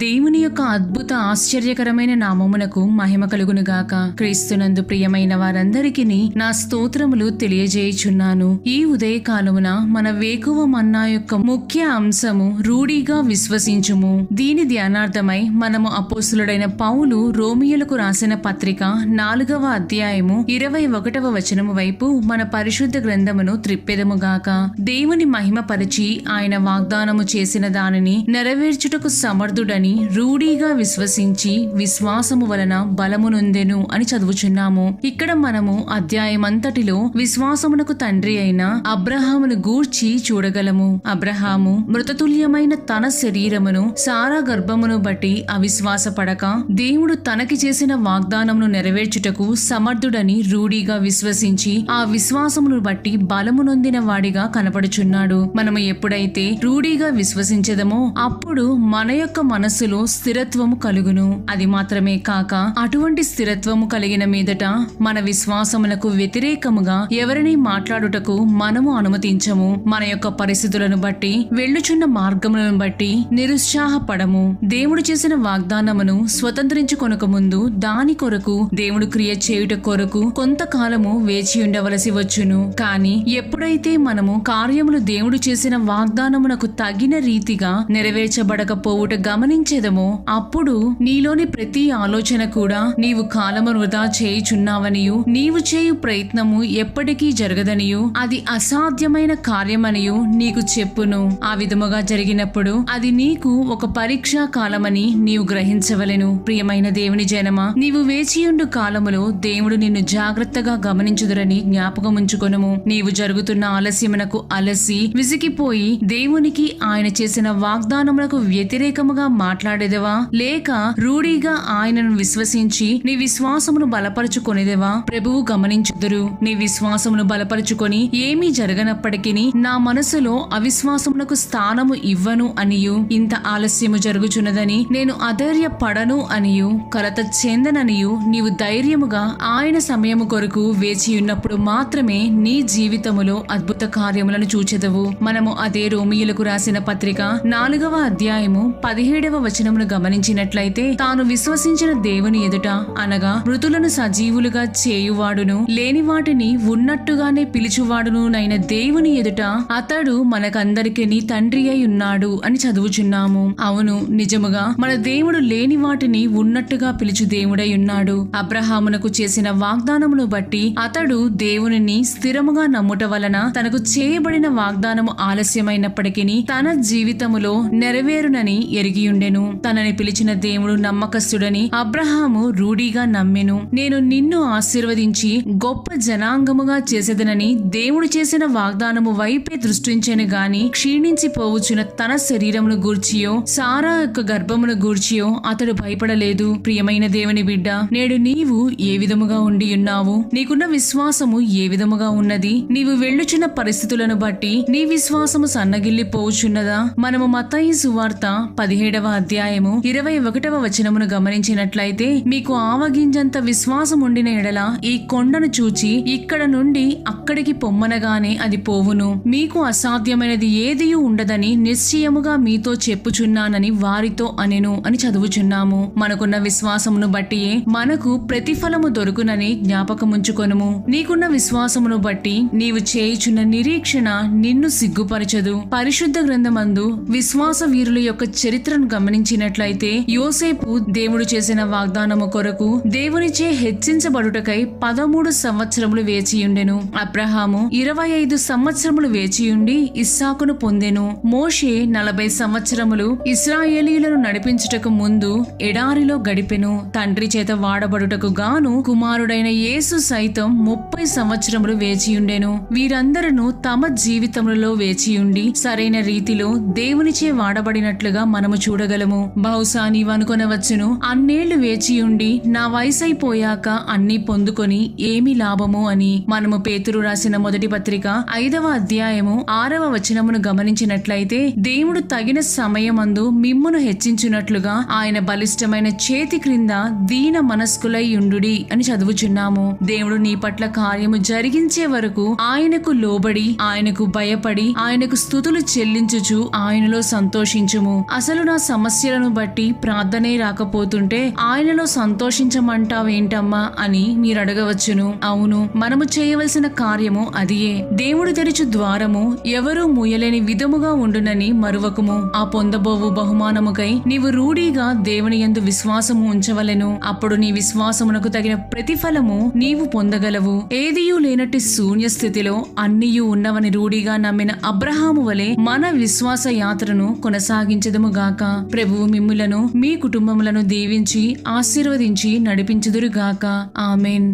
దేవుని యొక్క అద్భుత ఆశ్చర్యకరమైన నామమునకు మహిమ కలుగునుగాక. క్రీస్తునందు ప్రియమైన వారందరికీ నా స్తోత్రములు తెలియజేయుచున్నాను. ఈ ఉదయకాలమున మన వేకువ మన్నా యొక్క ముఖ్య అంశము రూఢిగా విశ్వసించుము. దీని ధ్యానార్థమై మనము అపోస్తులుడైన పౌలు రోమియోలకు రాసిన పత్రిక 4వ అధ్యాయము 21వ వచనము వైపు మన పరిశుద్ధ గ్రంథమును త్రిప్పెదముగాక. దేవుని మహిమపరిచి ఆయన వాగ్దానము చేసిన దానిని నెరవేర్చుటకు సమర్థుడని రూఢిగా విశ్వసించి విశ్వాసము వలన బలమునొందెను అని చదువుచున్నాము. ఇక్కడ మనము అధ్యాయమంతటిలో విశ్వాసమునకు తండ్రి అయిన అబ్రహామును గూర్చి చూడగలము. అబ్రహాము మృతతుల్యమైన తన శరీరమును సారా గర్భమును బట్టి అవిశ్వాసపడక దేవుడు తనకి చేసిన వాగ్దానమును నెరవేర్చుటకు సమర్థుడని రూఢిగా విశ్వసించి ఆ విశ్వాసమును బట్టి బలమునొందిన వాడిగా కనపడుచున్నాడు. మనము ఎప్పుడైతే రూఢిగా విశ్వసించదమో అప్పుడు మన యొక్క మనస్సులో స్థిరత్వము కలుగును. అది మాత్రమే కాక అటువంటి స్థిరత్వము కలిగిన మీదట మన విశ్వాసములకు వ్యతిరేకముగా ఎవరిని మాట్లాడుటకు మనము అనుమతించము. మన యొక్క పరిస్థితులను బట్టి వెళ్ళుచున్న మార్గములను బట్టి నిరుత్సాహపడము. దేవుడు చేసిన వాగ్దానమును స్వతంత్రించుకొనక ముందు దాని కొరకు దేవుడు క్రియ చేయుట కొరకు కొంతకాలము వేచి ఉండవలసి వచ్చును. కాని ఎప్పుడైతే మనము కార్యములు దేవుడు చేసిన వాగ్దానమునకు తగిన రీతిగా నెరవేర్చబడకపోవుట గమనించేదమో అప్పుడు నీలోని ప్రతి ఆలోచన కూడా నీవు కాలము వృధా చేయుచున్నావనియు నీవు చేయు ప్రయత్నము ఎప్పటికీ జరగదనియు అది అసాధ్యమైన కార్యమనియు నీకు చెప్పును. ఆ విధముగా జరిగినప్పుడు అది నీకు ఒక పరీక్షా కాలమని నీవు గ్రహించవలెను. ప్రియమైన దేవుని జనమా, నీవు వేచియుండు కాలములో దేవుడు నిన్ను జాగ్రత్తగా గమనించుదురని జ్ఞాపకముంచుకొనుము. నీవు జరుగుతున్న ఆలస్యమునకు అలసి విసిగిపోయి దేవునికి ఆయన చేసిన వాగ్దానములకు వ్యతిరేకముగా మాట్లాడేదవా, లేక రూఢిగా ఆయనను విశ్వసించి నీ విశ్వాసమును బలపరుచుకొనేదవా? ప్రభువు గమనించుదురు. నీ విశ్వాసమును బలపరుచుకొని ఏమీ జరగనప్పటికీ నా మనసులో అవిశ్వాసమునకు స్థానము ఇవ్వను అనియు, ఇంత ఆలస్యము జరుగుచున్నదని నేను అధైర్యపడను అనియు, కలత చెందననియు నీవు ధైర్యముగా ఆయన సమయము కొరకు వేచియున్నప్పుడు మాత్రమే నీ జీవితములో అద్భుత కార్యములను చూచెదవు. మనము అదే రోమియోలకు రాసిన పత్రిక 4వ అధ్యాయము 17వ వచనమును గమనించినట్లయితే, తాను విశ్వసించిన దేవుని ఎదుట అనగా మృతులను సజీవులుగా చేయువాడును లేని వాటిని ఉన్నట్టుగానే పిలుచువాడును నైన దేవుని ఎదుట అతడు మనకందరికీ తండ్రి అయి ఉన్నాడు అని చదువుచున్నాము. అవును, నిజముగా మన దేవుడు లేని వాటిని ఉన్నట్టుగా పిలుచు దేవుడై ఉన్నాడు. అబ్రహామునకు చేసిన వాగ్దానమును బట్టి అతడు దేవునిని స్థిరముగా నమ్ముట వలన తనకు చేయబడిన వాగ్దానము ఆలస్యమైనప్పటికీ తన జీవితములో నెరవేరునని ఎరిగియుండెను. తనని పిలిచిన దేవుడు నమ్మకస్తుడని అబ్రహాము రూఢిగా నమ్మెను. నేను నిన్ను ఆశీర్వదించి గొప్ప జనాంగముగా చేసేదనని దేవుడు చేసిన వాగ్దానము వైపే దృష్టించెను గాని క్షీణించిపోవచ్చున తన శరీరమును గూర్చియో సారా యొక్క గర్భమును గూర్చియో అతడు భయపడలేదు. ప్రియమైన దేవుని బిడ్డ, నేడు నీవు ఏ విధముగా ఉండి ఉన్నావు? నీకున్న విశ్వాసము ఏ విధముగా ఉన్నది? నీవు వెళ్ళుచున్న పరిస్థితులను బట్టి నీ విశ్వాసము సన్నగిల్లిపోవచ్చున్నదా? మనము మత్తయి సువార్త 17వ అధ్యాయము 21వ వచనమును గమనించినట్లయితే, మీకు ఆవగింజంత విశ్వాసం ఉండిన ఎడల ఈ కొండను చూచి ఇక్కడ నుండి అక్కడికి పొమ్మనగానే అది పోవును. మీకు అసాధ్యమైనది ఏదియూ ఉండదని నిశ్చయముగా మీతో చెప్పుచున్నానని వారితో అనెను అని చదువుచున్నాము. మనకున్న విశ్వాసమును బట్టియే మనకు ప్రతిఫలము దొరుకునని జ్ఞాపకముంచుకొనుము. నీకున్న విశ్వాసమును బట్టి నీవు చేయుచున్న నిరీక్షణ నిన్ను సిగ్గుపరచదు. పరిశుద్ధ గ్రంథమందు విశ్వాస వీరుల యొక్క చరిత్రను గమనించినట్లయితే, యోసేపు దేవుడు చేసిన వాగ్దానము కొరకు దేవునిచే హెచ్చించబడుటకై 13 సంవత్సరములు వేచియుండెను. అబ్రహాము 25 సంవత్సరములు వేచియుండి ఇస్సాకును పొందెను. మోషే 40 సంవత్సరములు ఇశ్రాయేలీయులను నడిపించుటకు ముందు ఎడారిలో గడిపెను. తండ్రి చేత వాడబడుటకు గాను కుమారుడైన యేసు సైతం 30 సంవత్సరములు వేచియుండెను. వీరందరూ తమ జీవితములలో వేచియుండి సరైన రీతిలో దేవునిచే వాడబడినట్లుగా మనము చూడగలము. పొందగలము. బహుశా నీవు అనుకొనవచ్చును, అన్నేళ్లు వేచియుండి నా వయసైపోయాక అన్ని పొందుకొని ఏమి లాభము అని. మనము పేతురు రాసిన మొదటి పత్రిక 5వ అధ్యాయము 6వ వచనమును గమనించినట్లయితే, దేవుడు తగిన సమయమందు మిమ్మును హెచ్చించున్నట్లుగా ఆయన బలిష్టమైన చేతి క్రింద దీన మనస్కులై యుండుడి అని చదువుచున్నాము. దేవుడు నీ పట్ల కార్యము జరిగించే వరకు ఆయనకు లోబడి, ఆయనకు భయపడి, ఆయనకు స్తుతులు చెల్లించుచు ఆయనలో సంతోషించుము. అసలు నా సమస్యలను బట్టి ప్రార్థనే రాకపోతుంటే ఆయనలో సంతోషించమంటావేంటమ్మా అని మీరు అడగవచ్చును. అవును, మనము చేయవలసిన కార్యము అదియే. దేవుడు తెరుచు ద్వారము ఎవరూ మూయలేని విధముగా ఉండునని మరువకుము. ఆ పొందబోవు బహుమానముకై నీవు రూఢీగా దేవుని యందు విశ్వాసము ఉంచవలెను. అప్పుడు నీ విశ్వాసమునకు తగిన ప్రతిఫలము నీవు పొందగలవు. ఏదియూ లేనట్టి శూన్య స్థితిలో అన్నియూ ఉన్నవని రూఢిగా నమ్మిన అబ్రహాము వలె మన విశ్వాస యాత్రను కొనసాగించదుముగాక. ప్రభువు మిమ్ములను మీ కుటుంబములను దీవించి ఆశీర్వదించి నడిపించుదురుగాక. ఆమెన్.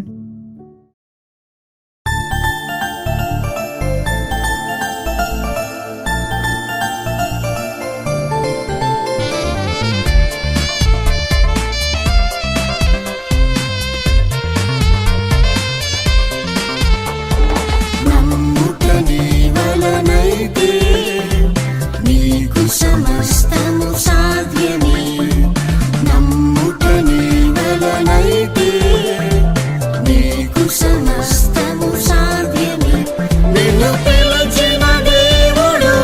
సమస్తము సాధ్యమే, నమ్ముట నీ వలనైతే నీకు సమస్తము సాధ్యమే. నిన్ను పిలిచిన దేవుడు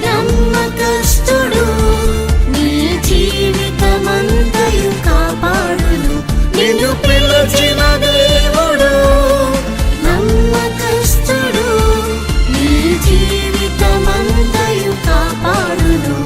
నమ్మకస్తుడు, నీ జీవితమంతయు కాపాడును. నిన్ను పిలిచిన దేవుడు నమ్మకస్తుడు, నీ జీవితమంతయు కాపాడును.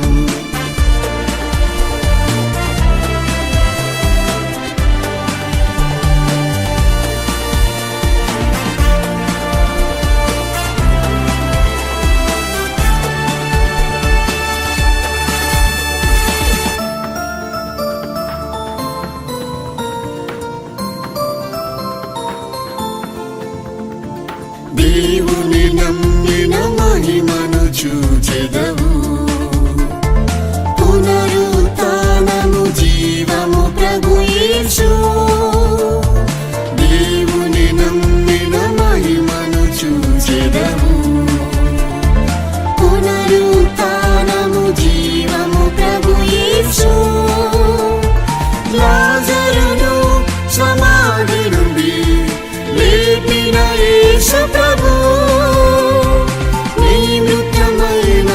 దేవుని నమ్మిన మహిమను చూచెదవు, పునరుత్థానము జీవము ప్రభు యేసు. దేవుని నమ్మిన మహిమను చూచెదవు, పునరుత్థానము జీవము ప్రభు యేసు. లాజరును సమాధి నుండి లేపిన యేసు ప్రభు, నీ మృతమైన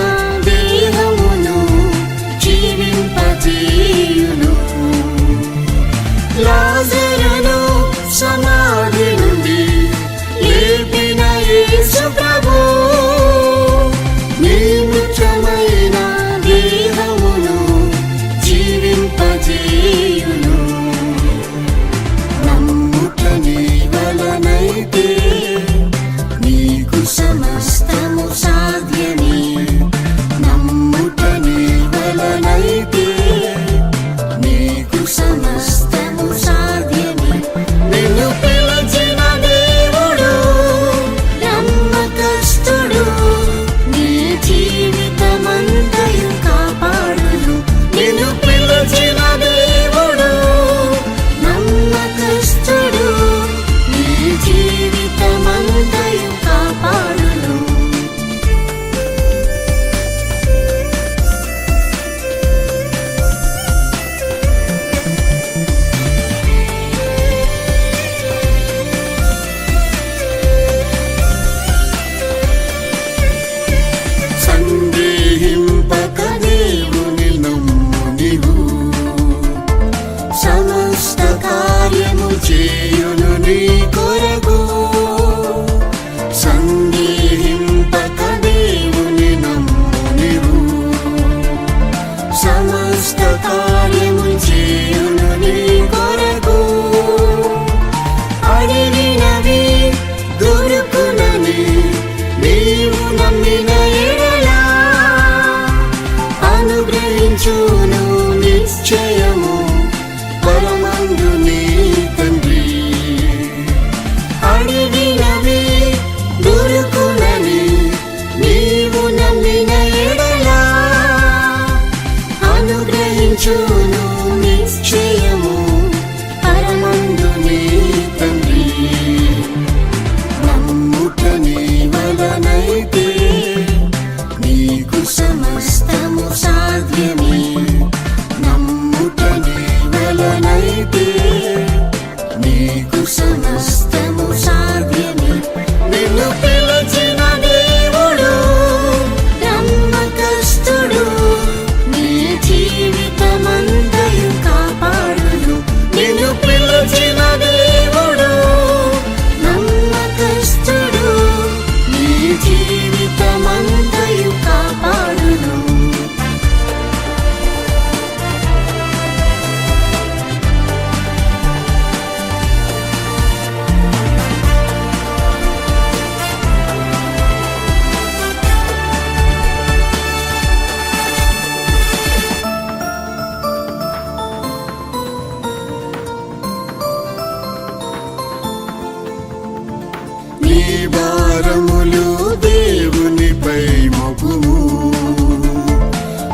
భారములు దేవునిపై మోపుము.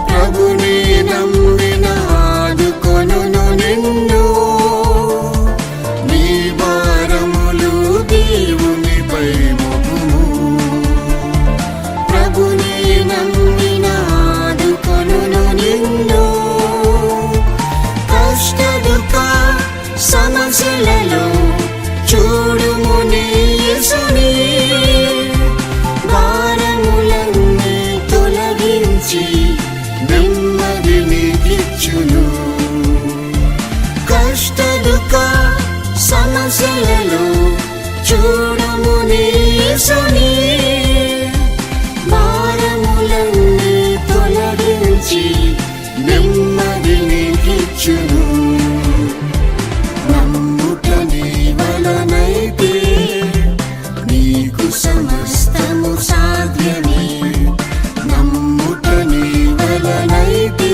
ప్రభుని నమ్మిన ఆదుకొనును నిన్ను. నీ భారములు దేవునిపై మోపుము. ప్రభుని నమ్మిన ఆదుకొనును నిన్ను. కష్ట దుఃఖ సమస్యలలో చూడుము నీ యేసుని. భారములన్నీ తొలగించి నెమ్మది నీకిచ్చును. కష్ట దుఃఖ సమస్యలలో చూడుము నీ యేసుని. భారములన్నీ తొలగించి నెమ్మది నీకిచ్చును. నమ్ముట నీ వలనైతే నీకు సమస్తము సాధ్యమే. నమ్ముట నీ వలనైతే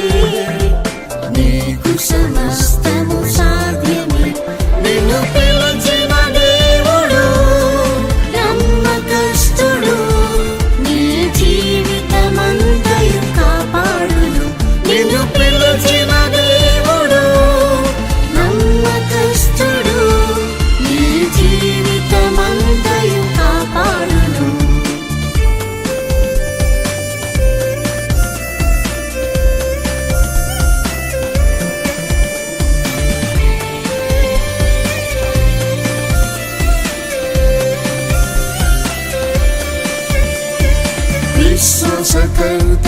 నీకు సమస్తము సాధ్యమే. నిన్ను పిలిచిన దేవుడు నమ్మకస్తుడు. నీ జీవితమంతయు కాపాడును. నిన్ను పిలిచిన దేవుడు నమ్మకస్తుడు. నీ జీవితమంతయు కాపాడును. విశ్వాసకర్త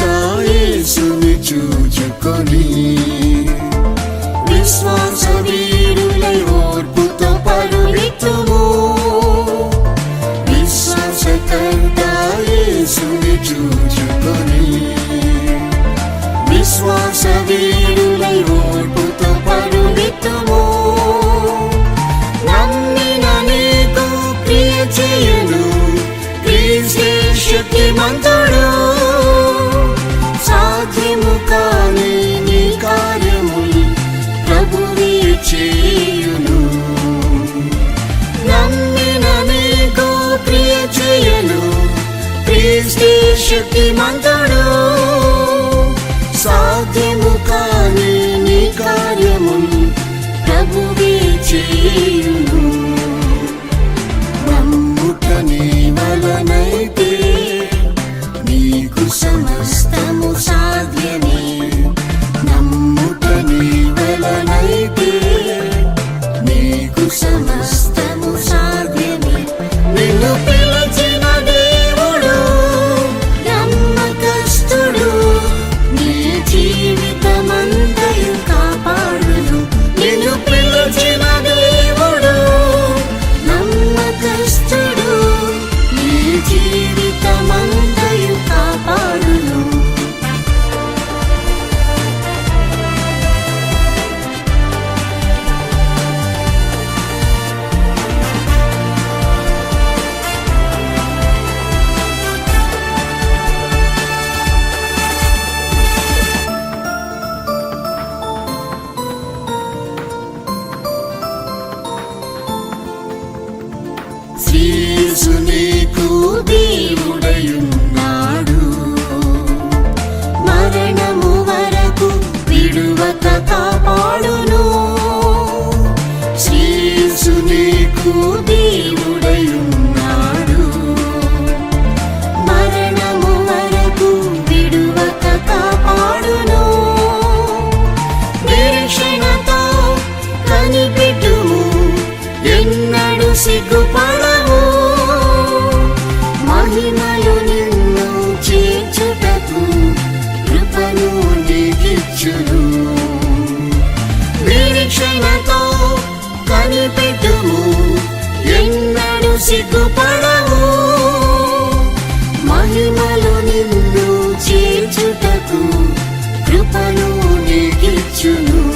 యేసుని చూచుకొని విశ్వాస వీరులై ఓర్పుతో పరుగెత్తుము. విశ్వాసకర్త యేసుని చూచుకొని విశ్వాస వీరులై ఓర్పుతో పరుగెత్తుము. నమ్మిన నీకు క్రియ చేయను క్రీస్తే శక్తిమంతుడు. సాధ్యము కాని నీ కార్యములు ప్రభువే చేయును. నమ్మిన నీకు క్రియ చేయను క్రీస్తే శక్తిమంతుడు. సాధ్యము కాని నీ కార్యములు ప్రభువే చేయును. నమ్ముట నీ వలనైతే నీకు సమస్తము సాధ్యమే. నమ్ముట నీ వలనైతే నీకు సమస్తము సాధ్యమే. నిన్ను పిలిచిన దేవుడు నమ్మకస్తుడు. నీ జీవితమంతయు కాపాడును. నిన్ను పిలిచిన దేవుడు నమ్మకస్తుడు. నీ జీవితమంతయు కాపాడును. యేసు నీకు దేవుడయున్నాడు. మరణము వరకు విడువక కాపాడును. యేసు నీకు దేవుడయున్నాడు. మరణము వరకు విడువక కాపాడును. నిరీక్షణతో కనిపెట్టుము. ఎన్నడు సిగ్గుపడవు. మహిమలు నిన్ను చేర్చుటకు కృపను నీకిచ్చును. నిరీక్షణతో కనిపెట్టుము. ఎన్నడు సిగ్గుపడవు. మహిమలు నిన్ను చేర్చుటకు కృపను నీకిచ్చును.